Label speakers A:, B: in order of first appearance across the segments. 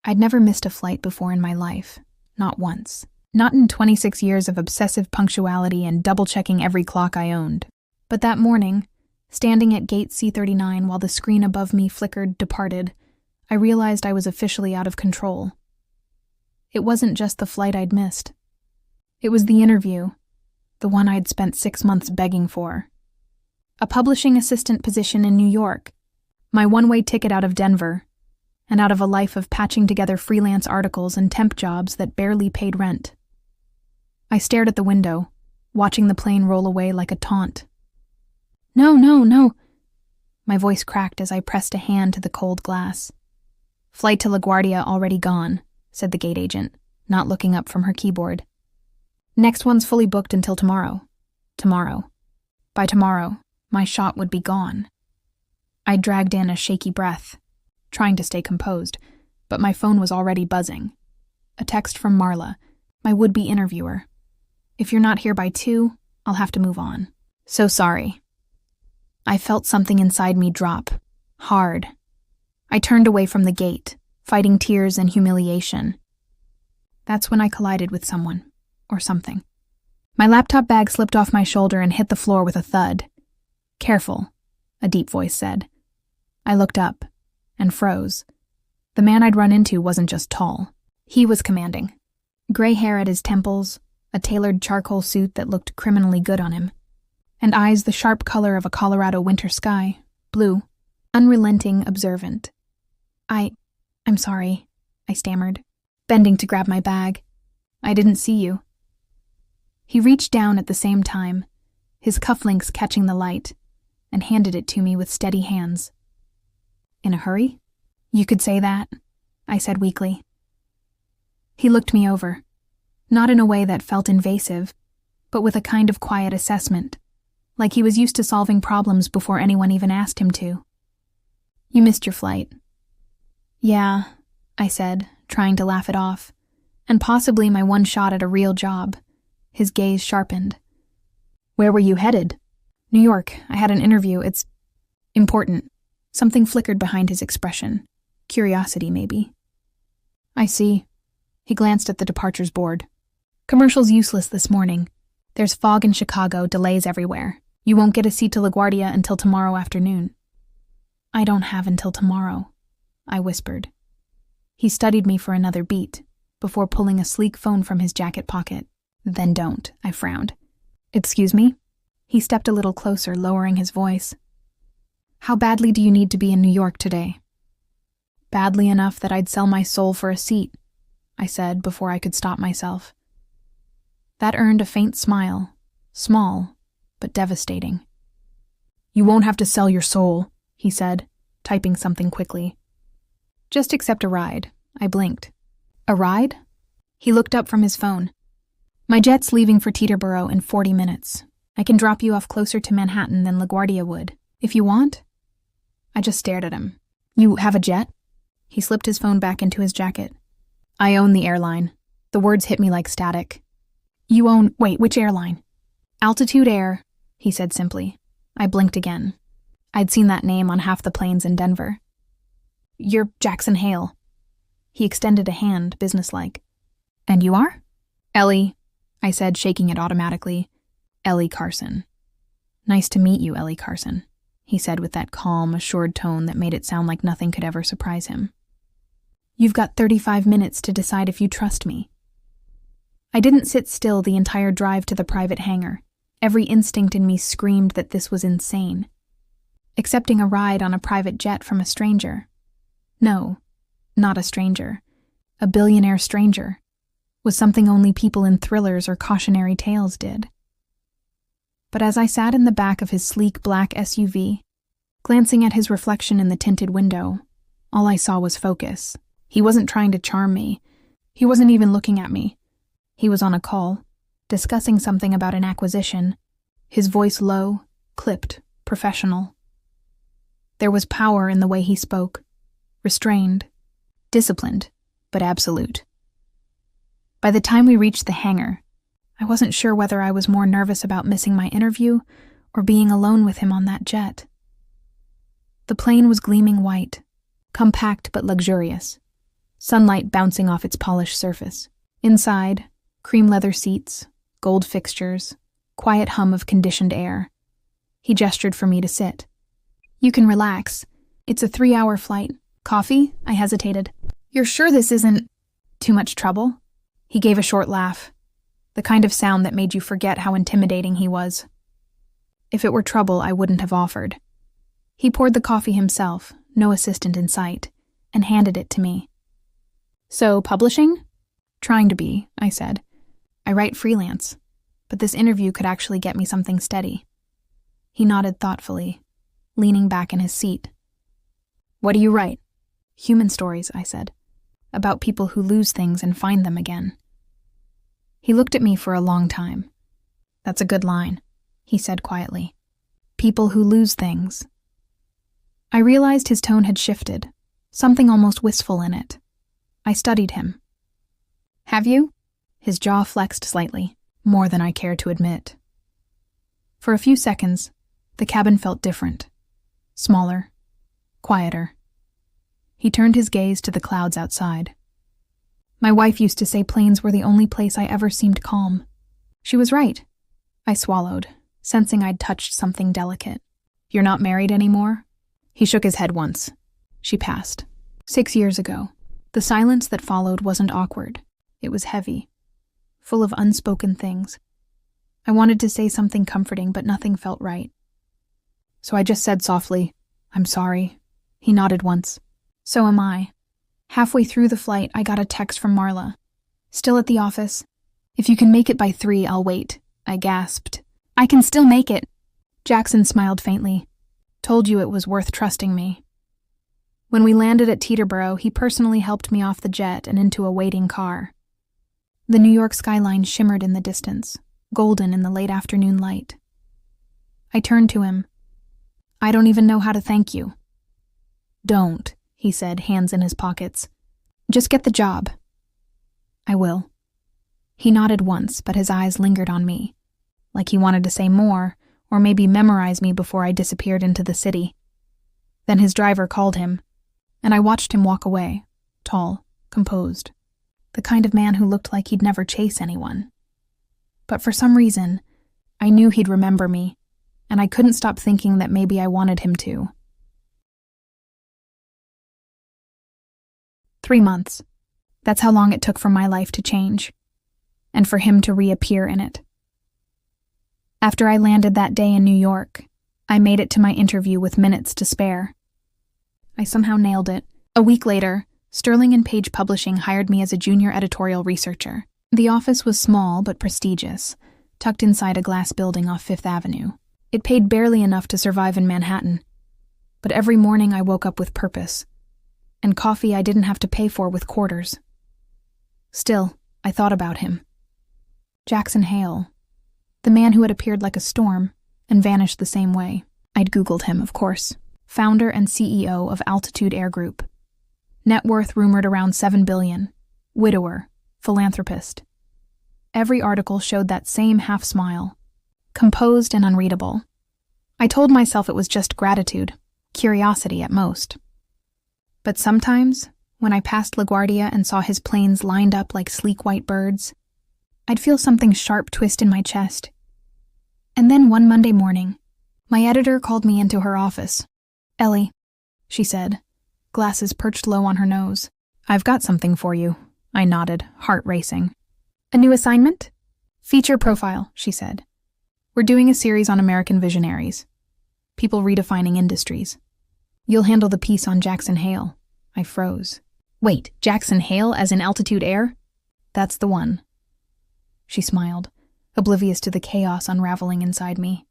A: I'd never missed a flight before in my life, not once. Not in 26 years of obsessive punctuality and double-checking every clock I owned. But that morning, standing at gate C39 while the screen above me flickered departed, I realized I was officially out of control. It wasn't just the flight I'd missed. It was the interview, the one I'd spent 6 months begging for. A publishing assistant position in New York, my one-way ticket out of Denver, and out of a life of patching together freelance articles and temp jobs that barely paid rent. I stared at the window, watching the plane roll away like a taunt. No. My voice cracked as I pressed a hand to the cold glass. Flight to LaGuardia already gone, said the gate agent, not looking up from her keyboard. Next one's fully booked until tomorrow. Tomorrow. By tomorrow, my shot would be gone. I dragged in a shaky breath, trying to stay composed, but my phone was already buzzing. A text from Marla, my would-be interviewer. If you're not here by 2, I'll have to move on. So sorry. I felt something inside me drop, hard. I turned away from the gate, fighting tears and humiliation. That's when I collided with someone, or something. My laptop bag slipped off my shoulder and hit the floor with a thud. Careful, a deep voice said. I looked up, and froze. The man I'd run into wasn't just tall. He was commanding. Gray hair at his temples, a tailored charcoal suit that looked criminally good on him, and eyes the sharp color of a Colorado winter sky, blue, unrelenting, observant. I'm sorry, I stammered, bending to grab my bag. I didn't see you. He reached down at the same time, his cufflinks catching the light, and handed it to me with steady hands. In a hurry? You could say that, I said weakly. He looked me over, not in a way that felt invasive, but with a kind of quiet assessment, like he was used to solving problems before anyone even asked him to. You missed your flight. Yeah, I said, trying to laugh it off, and possibly my one shot at a real job. His gaze sharpened. Where were you headed? New York. I had an interview. It's important. Something flickered behind his expression. Curiosity, maybe. I see. He glanced at the departures board. Commercial's useless this morning. There's fog in Chicago, delays everywhere. You won't get a seat to LaGuardia until tomorrow afternoon. I don't have until tomorrow, I whispered. He studied me for another beat, before pulling a sleek phone from his jacket pocket. Then don't, I frowned. Excuse me? He stepped a little closer, lowering his voice. How badly do you need to be in New York today? Badly enough that I'd sell my soul for a seat, I said before I could stop myself. That earned a faint smile, small, but devastating. You won't have to sell your soul, he said, typing something quickly. Just accept a ride, I blinked. A ride? He looked up from his phone. My jet's leaving for Teterboro in 40 minutes. I can drop you off closer to Manhattan than LaGuardia would, if you want. I just stared at him. You have a jet? He slipped his phone back into his jacket. I own the airline. The words hit me like static. You own... Wait, which airline? Altitude Air, he said simply. I blinked again. I'd seen that name on half the planes in Denver. You're Jackson Hale. He extended a hand, businesslike. And you are? Ellie, I said, shaking it automatically. Ellie Carson. Nice to meet you, Ellie Carson, he said with that calm, assured tone that made it sound like nothing could ever surprise him. You've got 35 minutes to decide if you trust me. I didn't sit still the entire drive to the private hangar. Every instinct in me screamed that this was insane. Accepting a ride on a private jet from a stranger. No, not a stranger. A billionaire stranger. Was something only people in thrillers or cautionary tales did. But as I sat in the back of his sleek black SUV, glancing at his reflection in the tinted window, all I saw was focus. He wasn't trying to charm me. He wasn't even looking at me. He was on a call, discussing something about an acquisition, his voice low, clipped, professional. There was power in the way he spoke, restrained, disciplined, but absolute. By the time we reached the hangar, I wasn't sure whether I was more nervous about missing my interview or being alone with him on that jet. The plane was gleaming white, compact but luxurious. sunlight bouncing off its polished surface. Inside, cream leather seats, gold fixtures, quiet hum of conditioned air. He gestured for me to sit. "You can relax. It's a 3-hour flight. Coffee?" I hesitated. "You're sure this isn't too much trouble?" He gave a short laugh, the kind of sound that made you forget how intimidating he was. If it were trouble, I wouldn't have offered. He poured the coffee himself, no assistant in sight, and handed it to me. "So, publishing?" "Trying to be," I said. "I write freelance, but this interview could actually get me something steady." He nodded thoughtfully, leaning back in his seat. "What do you write?" "Human stories," I said, "about people who lose things and find them again." He looked at me for a long time. "That's a good line," he said quietly. "People who lose things." I realized his tone had shifted, something almost wistful in it. I studied him. "Have you?" His jaw flexed slightly, more than I cared to admit. For a few seconds, the cabin felt different. Smaller, quieter. He turned his gaze to the clouds outside. My wife used to say planes were the only place I ever seemed calm. She was right. I swallowed, sensing I'd touched something delicate. "You're not married anymore?" He shook his head once. She passed. 6 years ago. The silence that followed wasn't awkward. It was heavy, full of unspoken things. I wanted to say something comforting, but nothing felt right. So I just said softly, "I'm sorry." He nodded once. "So am I." Halfway through the flight, I got a text from Marla. "Still at the office? If you can make it by 3, I'll wait." I gasped. "I can still make it." Jackson smiled faintly. "Told you it was worth trusting me." When we landed at Teterboro, he personally helped me off the jet and into a waiting car. The New York skyline shimmered in the distance, golden in the late afternoon light. I turned to him. "I don't even know how to thank you." "Don't," he said, hands in his pockets. "Just get the job." "I will." He nodded once, but his eyes lingered on me, like he wanted to say more, or maybe memorize me before I disappeared into the city. Then his driver called him, and I watched him walk away, tall, composed, the kind of man who looked like he'd never chase anyone. But for some reason, I knew he'd remember me, and I couldn't stop thinking that maybe I wanted him to. 3 months. That's how long it took for my life to change, and for him to reappear in it. After I landed that day in New York, I made it to my interview with minutes to spare. I somehow nailed it. A week later, Sterling & Page Publishing hired me as a junior editorial researcher. The office was small but prestigious, tucked inside a glass building off Fifth Avenue. It paid barely enough to survive in Manhattan, but every morning I woke up with purpose, and coffee I didn't have to pay for with quarters. Still, I thought about him. Jackson Hale, the man who had appeared like a storm and vanished the same way. I'd Googled him, of course. Founder and CEO of Altitude Air Group. Net worth rumored around $7 billion. Widower. Philanthropist. Every article showed that same half smile. Composed and unreadable. I told myself it was just gratitude, curiosity at most. But sometimes, when I passed LaGuardia and saw his planes lined up like sleek white birds, I'd feel something sharp twist in my chest. And then one Monday morning, my editor called me into her office. "Ellie," she said, glasses perched low on her nose. "I've got something for you." I nodded, heart racing. "A new assignment?" "Feature profile," she said. "We're doing a series on American visionaries. People redefining industries. You'll handle the piece on Jackson Hale." I froze. "Wait, Jackson Hale as in Altitude Air?" "That's the one." She smiled, oblivious to the chaos unraveling inside me.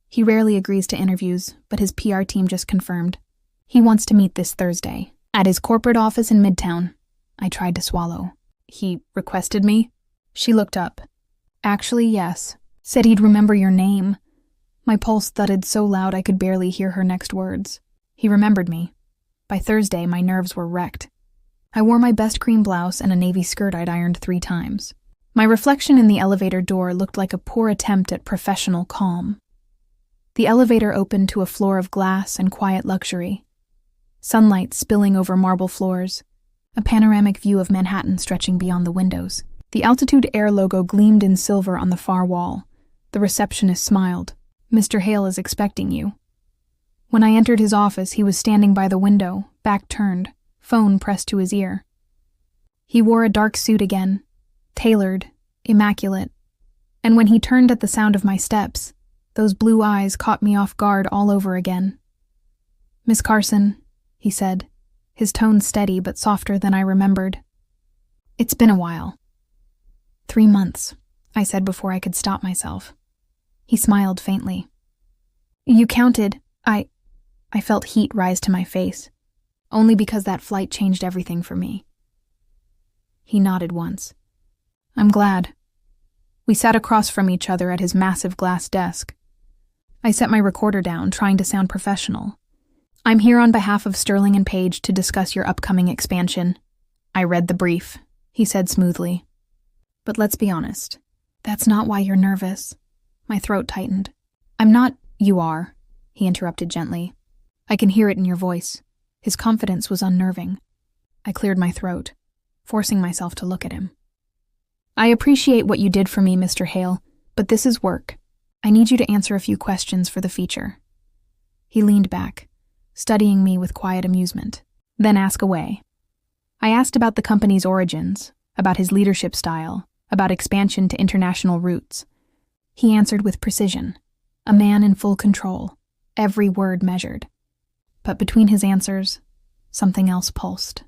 A: He rarely agrees to interviews, but his PR team just confirmed. He wants to meet this Thursday, at his corporate office in Midtown. I tried to swallow. "He requested me?" She looked up. "Actually, yes. Said he'd remember your name." My pulse thudded so loud I could barely hear her next words. He remembered me. By Thursday, my nerves were wrecked. I wore my best cream blouse and a navy skirt I'd ironed 3 times. My reflection in the elevator door looked like a poor attempt at professional calm. The elevator opened to a floor of glass and quiet luxury. Sunlight spilling over marble floors, a panoramic view of Manhattan stretching beyond the windows. The Altitude Air logo gleamed in silver on the far wall. The receptionist smiled. "Mr. Hale is expecting you." When I entered his office, he was standing by the window, back turned, phone pressed to his ear. He wore a dark suit again, tailored, immaculate, and when he turned at the sound of my steps, those blue eyes caught me off guard all over again. "Miss Carson," he said, his tone steady but softer than I remembered. "It's been a while." 3 months, I said before I could stop myself. He smiled faintly. "You counted. I felt heat rise to my face, only because that flight changed everything for me." He nodded once. "I'm glad." We sat across from each other at his massive glass desk. I set my recorder down, trying to sound professional. "I'm here on behalf of Sterling and Page to discuss your upcoming expansion." "I read the brief," he said smoothly. "But let's be honest. That's not why you're nervous." My throat tightened. "I'm not—" "You are," he interrupted gently. "I can hear it in your voice." His confidence was unnerving. I cleared my throat, forcing myself to look at him. "I appreciate what you did for me, Mr. Hale, but this is work. I need you to answer a few questions for the feature." He leaned back, studying me with quiet amusement. "Then ask away." I asked about the company's origins, about his leadership style, about expansion to international routes. He answered with precision, a man in full control, every word measured. But between his answers, something else pulsed.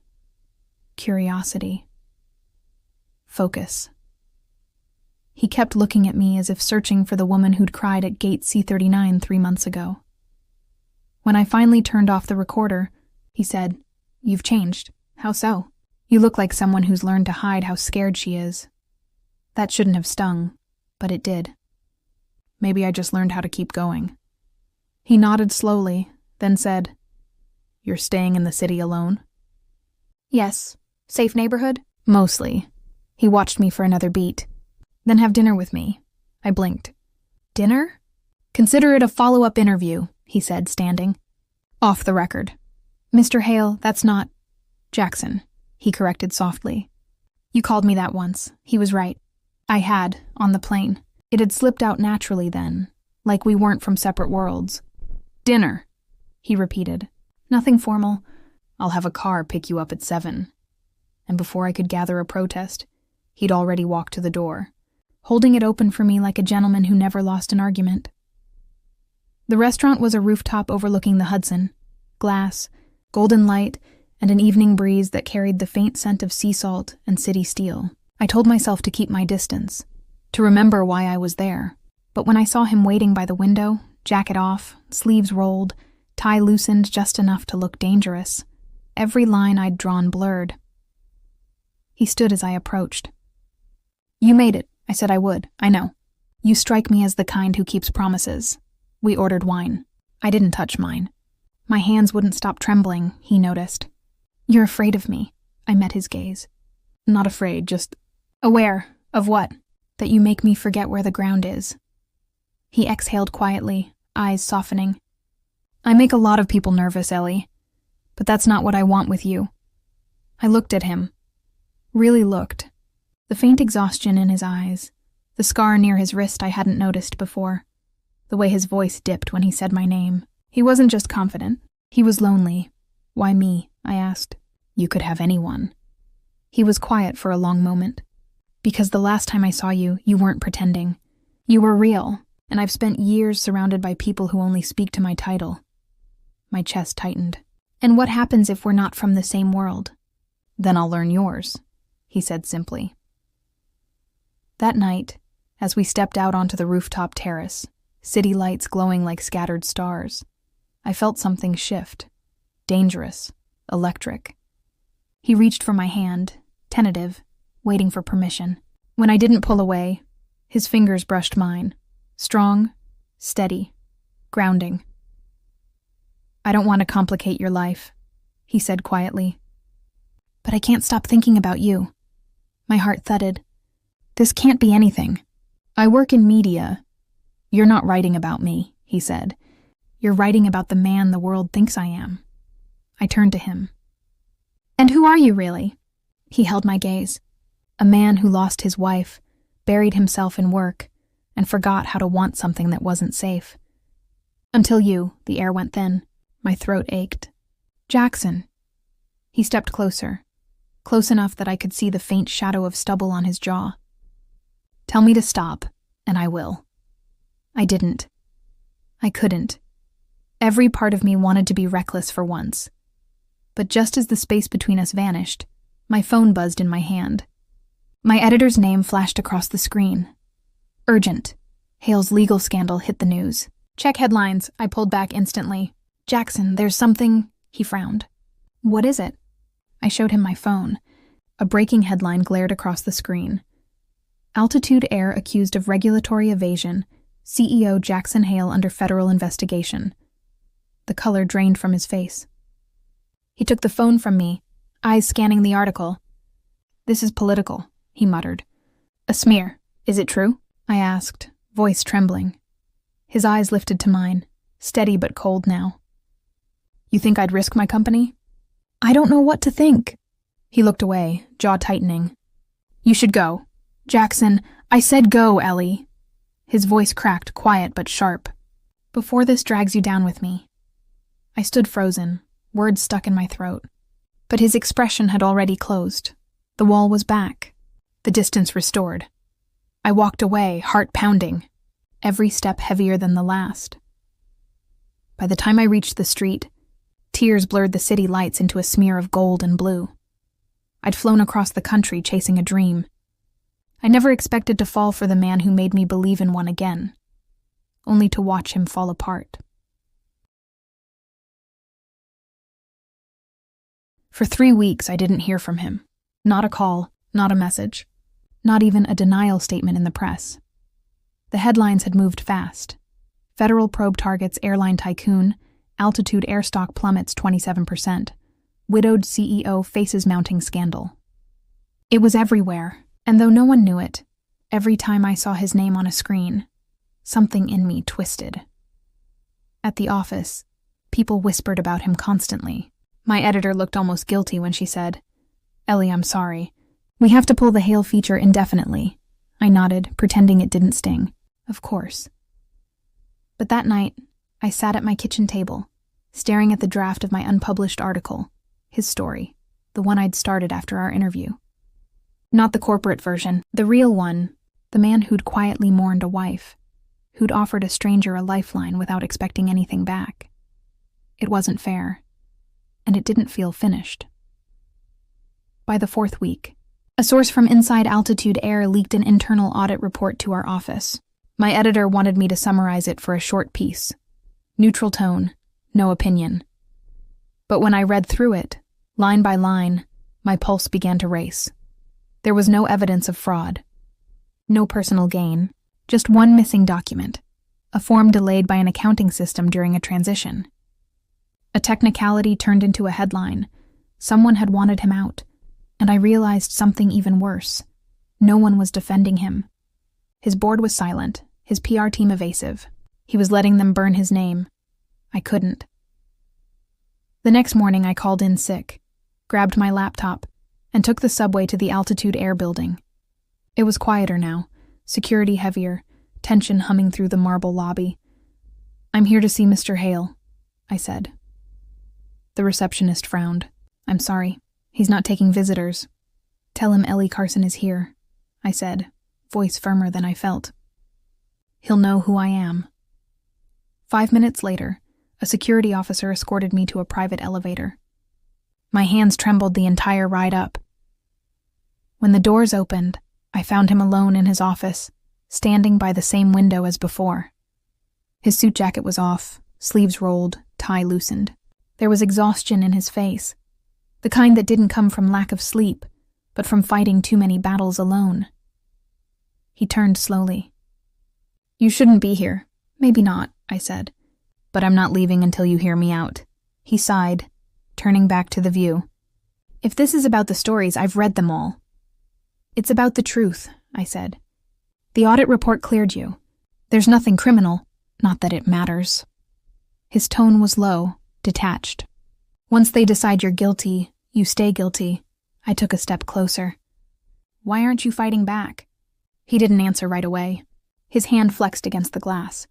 A: Curiosity. Focus. He kept looking at me as if searching for the woman who'd cried at gate C39 3 months ago. When I finally turned off the recorder, he said, "You've changed. How so?" "You look like someone who's learned to hide how scared she is." That shouldn't have stung, but it did. Maybe I just learned how to keep going. He nodded slowly, then said, "You're staying in the city alone?" "Yes. Safe neighborhood?" "Mostly." He watched me for another beat. "Then have dinner with me." I blinked. "Dinner?" "Consider it a follow-up interview," he said, standing. "Off the record." "Mr. Hale, that's not—" "Jackson," he corrected softly. "You called me that once." He was right. I had, on the plane. It had slipped out naturally then, like we weren't from separate worlds. "Dinner," he repeated. "Nothing formal. I'll have a car pick you up at 7. And before I could gather a protest, he'd already walked to the door, holding it open for me like a gentleman who never lost an argument. The restaurant was a rooftop overlooking the Hudson, glass, golden light, and an evening breeze that carried the faint scent of sea salt and city steel. I told myself to keep my distance, to remember why I was there. But when I saw him waiting by the window, jacket off, sleeves rolled, tie loosened just enough to look dangerous, every line I'd drawn blurred. He stood as I approached. "You made it," I said I would. "I know. You strike me as the kind who keeps promises." We ordered wine. I didn't touch mine. My hands wouldn't stop trembling, he noticed. "You're afraid of me." I met his gaze. "Not afraid, just—" "Aware of what?" "That you make me forget where the ground is." He exhaled quietly, eyes softening. "I make a lot of people nervous, Ellie. But that's not what I want with you." I looked at him. Really looked. The faint exhaustion in his eyes, the scar near his wrist I hadn't noticed before, the way his voice dipped when he said my name. He wasn't just confident. He was lonely. "Why me?" I asked. "You could have anyone." He was quiet for a long moment. "Because the last time I saw you, you weren't pretending. You were real, and I've spent years surrounded by people who only speak to my title." My chest tightened. "And what happens if we're not from the same world?" "Then I'll learn yours," he said simply. That night, as we stepped out onto the rooftop terrace, city lights glowing like scattered stars, I felt something shift. Dangerous. Electric. He reached for my hand, tentative, waiting for permission. When I didn't pull away, his fingers brushed mine. Strong, steady, grounding. "I don't want to complicate your life," he said quietly. "But I can't stop thinking about you." My heart thudded. "This can't be anything." "I work in media." "You're not writing about me," he said. "You're writing about the man the world thinks I am." I turned to him. And who are you, really? He held my gaze. A man who lost his wife, buried himself in work, and forgot how to want something that wasn't safe. Until you, the air went thin. My throat ached. Jackson. He stepped closer, close enough that I could see the faint shadow of stubble on his jaw. Tell me to stop, and I will. I didn't. I couldn't. Every part of me wanted to be reckless for once. But just as the space between us vanished, my phone buzzed in my hand. My editor's name flashed across the screen. Urgent. Hale's legal scandal hit the news. Check headlines, I pulled back instantly. Jackson, there's something... He frowned. What is it? I showed him my phone. A breaking headline glared across the screen. Altitude Air accused of regulatory evasion. CEO Jackson Hale under federal investigation. The color drained from his face. He took the phone from me, eyes scanning the article. This is political, he muttered. A smear. Is it true? I asked, voice trembling. His eyes lifted to mine, steady but cold now. You think I'd risk my company? I don't know what to think. He looked away, jaw tightening. You should go. Jackson, I said go, Ellie. His voice cracked, quiet but sharp. Before this drags you down with me. I stood frozen, words stuck in my throat. But his expression had already closed. The wall was back, the distance restored. I walked away, heart pounding, every step heavier than the last. By the time I reached the street, tears blurred the city lights into a smear of gold and blue. I'd flown across the country chasing a dream. I never expected to fall for the man who made me believe in one again, only to watch him fall apart. For 3 weeks, I didn't hear from him. Not a call, not a message, not even a denial statement in the press. The headlines had moved fast. Federal probe targets airline tycoon, altitude air stock plummets 27%. Widowed CEO faces mounting scandal. It was everywhere, and though no one knew it, every time I saw his name on a screen, something in me twisted. At the office, people whispered about him constantly. My editor looked almost guilty when she said, Ellie, I'm sorry. We have to pull the Hale feature indefinitely. I nodded, pretending it didn't sting. Of course. But that night, I sat at my kitchen table, staring at the draft of my unpublished article, his story, the one I'd started after our interview. Not the corporate version, the real one, the man who'd quietly mourned a wife, who'd offered a stranger a lifeline without expecting anything back. It wasn't fair, and it didn't feel finished. By the 4th week, a source from inside Altitude Air leaked an internal audit report to our office. My editor wanted me to summarize it for a short piece. Neutral tone, no opinion. But when I read through it, line by line, my pulse began to race. There was no evidence of fraud. No personal gain, just one missing document, a form delayed by an accounting system during a transition. A technicality turned into a headline. Someone had wanted him out, and I realized something even worse. No one was defending him. His board was silent, his PR team evasive. He was letting them burn his name. I couldn't. The next morning I called in sick, grabbed my laptop, and took the subway to the Altitude Air building. It was quieter now, security heavier, tension humming through the marble lobby. I'm here to see Mr. Hale, I said. The receptionist frowned. I'm sorry, he's not taking visitors. Tell him Ellie Carson is here, I said, voice firmer than I felt. He'll know who I am. 5 minutes later, a security officer escorted me to a private elevator. My hands trembled the entire ride up. When the doors opened, I found him alone in his office, standing by the same window as before. His suit jacket was off, sleeves rolled, tie loosened. There was exhaustion in his face, the kind that didn't come from lack of sleep, but from fighting too many battles alone. He turned slowly. You shouldn't be here. Maybe not, I said. But I'm not leaving until you hear me out. He sighed, turning back to the view. If this is about the stories, I've read them all. It's about the truth, I said. The audit report cleared you. There's nothing criminal, not that it matters. His tone was low, detached. Once they decide you're guilty, You stay guilty. I took a step closer. Why aren't you fighting back? He didn't answer right away. His hand flexed against the glass.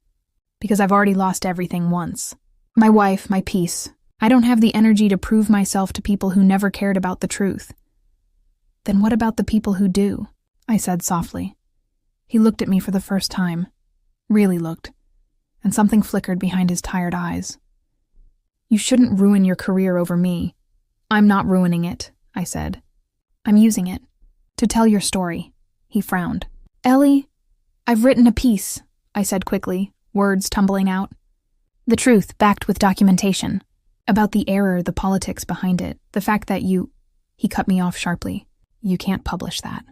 A: Because I've already lost everything once. My wife, my peace. I don't have the energy to prove myself to people who never cared about the truth. Then what about the people who do? I said softly. He looked at me for the first time. Really looked. And something flickered behind his tired eyes. You shouldn't ruin your career over me. I'm not ruining it, I said. I'm using it. To tell your story. He frowned. Ellie, I've written a piece, I said quickly, words tumbling out. The truth, backed with documentation. About the error, the politics behind it, the fact that you... He cut me off sharply. You can't publish that.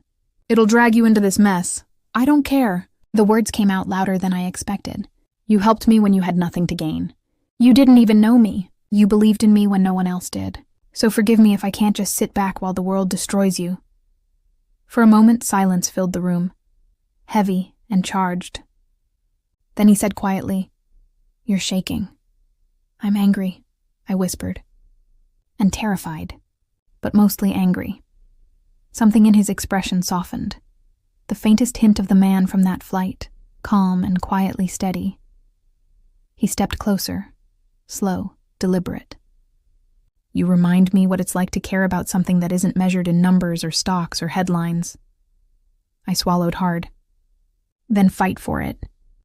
A: It'll drag you into this mess. I don't care. The words came out louder than I expected. You helped me when you had nothing to gain. You didn't even know me. You believed in me when no one else did. So forgive me if I can't just sit back while the world destroys you. For a moment, silence filled the room. Heavy and charged. Then he said quietly, You're shaking. I'm angry, I whispered. And terrified, but mostly angry. Something in his expression softened. The faintest hint of the man from that flight, calm and quietly steady. He stepped closer, slow, deliberate. You remind me what it's like to care about something that isn't measured in numbers or stocks or headlines. I swallowed hard. Then fight for it.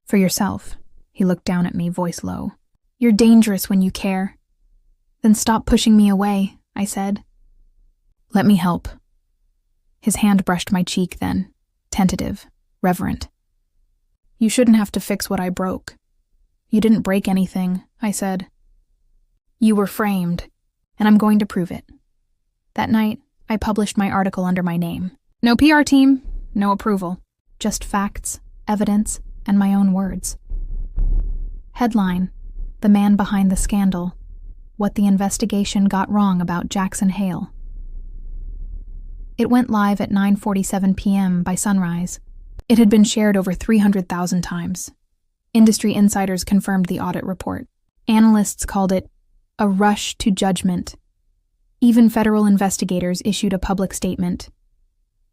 A: For yourself. He looked down at me, voice low. You're dangerous when you care. Then stop pushing me away, I said. Let me help. His hand brushed my cheek then, tentative, reverent. You shouldn't have to fix what I broke. You didn't break anything, I said. You were framed, and I'm going to prove it. That night, I published my article under my name. No PR team, no approval. Just facts, evidence, and my own words. Headline, The Man Behind the Scandal. What the Investigation Got Wrong About Jackson Hale. It went live at 9:47 p.m. by sunrise. It had been shared over 300,000 times. Industry insiders confirmed the audit report. Analysts called it a rush to judgment. Even federal investigators issued a public statement.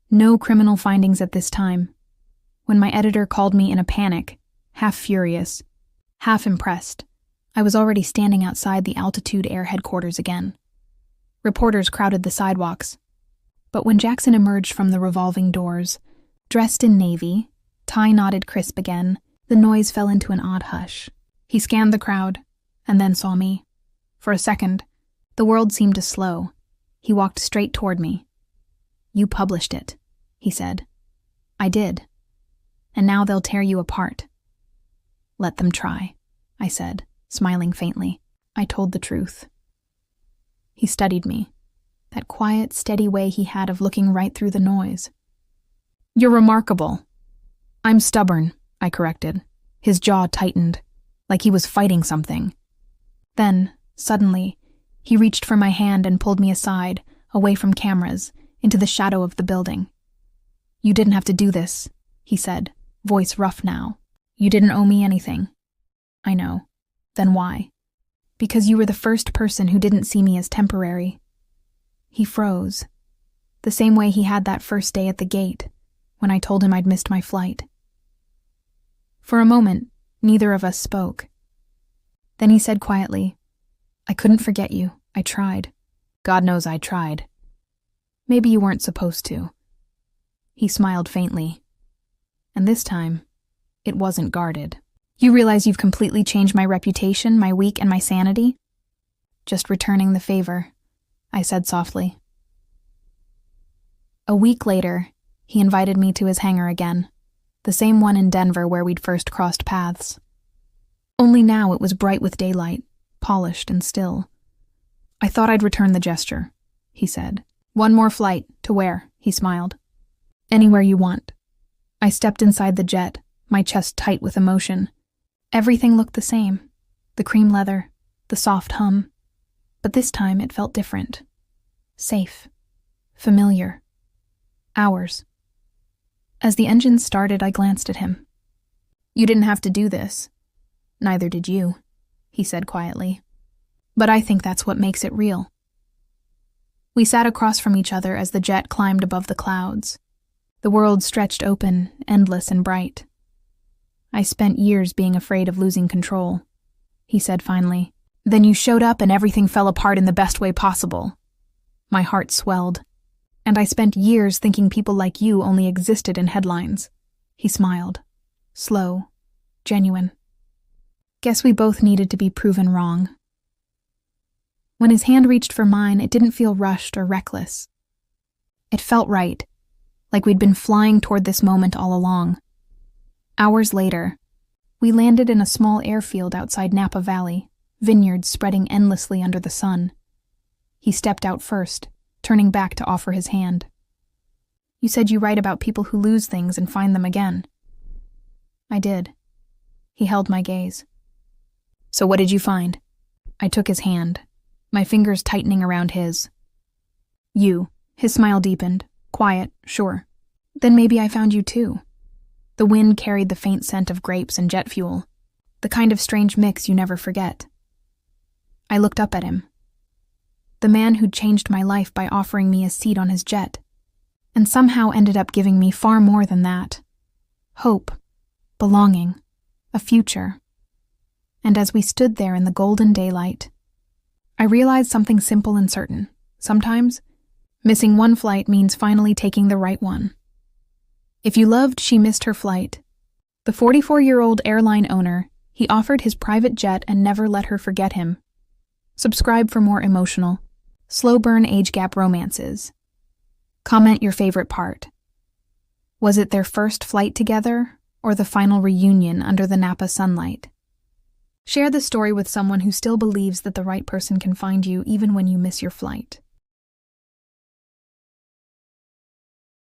A: No criminal findings at this time. When my editor called me in a panic, half furious, half impressed, I was already standing outside the Altitude Air headquarters again. Reporters crowded the sidewalks. But when Jackson emerged from the revolving doors, dressed in navy, tie knotted crisp again, the noise fell into an odd hush. He scanned the crowd, and then saw me. For a second, the world seemed to slow. He walked straight toward me. You published it, he said. I did. And now they'll tear you apart. Let them try, I said, smiling faintly. I told the truth. He studied me. That quiet, steady way he had of looking right through the noise. You're remarkable. I'm stubborn, I corrected. His jaw tightened, like he was fighting something. Then, suddenly, he reached for my hand and pulled me aside, away from cameras, into the shadow of the building. You didn't have to do this, he said, voice rough now. You didn't owe me anything. I know. Then why? Because you were the first person who didn't see me as temporary. He froze, the same way he had that first day at the gate, when I told him I'd missed my flight. For a moment, neither of us spoke. Then he said quietly, I couldn't forget you. I tried. God knows I tried. Maybe you weren't supposed to. He smiled faintly. And this time, it wasn't guarded. You realize you've completely changed my reputation, my week, and my sanity? Just returning the favor, I said softly. A week later, he invited me to his hangar again, the same one in Denver where we'd first crossed paths. Only now it was bright with daylight, polished and still. I thought I'd return the gesture, he said. One more flight, to where? He smiled. Anywhere you want. I stepped inside the jet, my chest tight with emotion. Everything looked the same, the cream leather, the soft hum. But this time it felt different. Safe. Familiar. Ours. As the engine started, I glanced at him. You didn't have to do this. Neither did you, he said quietly. But I think that's what makes it real. We sat across from each other as the jet climbed above the clouds. The world stretched open, endless and bright. I spent years being afraid of losing control, he said finally. Then you showed up and everything fell apart in the best way possible. My heart swelled. And I spent years thinking people like you only existed in headlines. He smiled. Slow. Genuine. Guess we both needed to be proven wrong. When his hand reached for mine, it didn't feel rushed or reckless. It felt right, like we'd been flying toward this moment all along. Hours later, we landed in a small airfield outside Napa Valley, vineyards spreading endlessly under the sun. He stepped out first, turning back to offer his hand. You said you write about people who lose things and find them again. I did. He held my gaze. So what did you find? I took his hand, my fingers tightening around his. You. His smile deepened. Quiet, sure. Then maybe I found you too. The wind carried the faint scent of grapes and jet fuel, the kind of strange mix you never forget. I looked up at him. The man who'd changed my life by offering me a seat on his jet, and somehow ended up giving me far more than that. Hope, belonging, a future. And as we stood there in the golden daylight, I realized something simple and certain. Sometimes, missing one flight means finally taking the right one. If you loved, she missed her flight. The 44-year-old airline owner, he offered his private jet and never let her forget him. Subscribe for more emotional, slow-burn age gap romances. Comment your favorite part. Was it their first flight together, or the final reunion under the Napa sunlight? Share the story with someone who still believes that the right person can find you even when you miss your flight.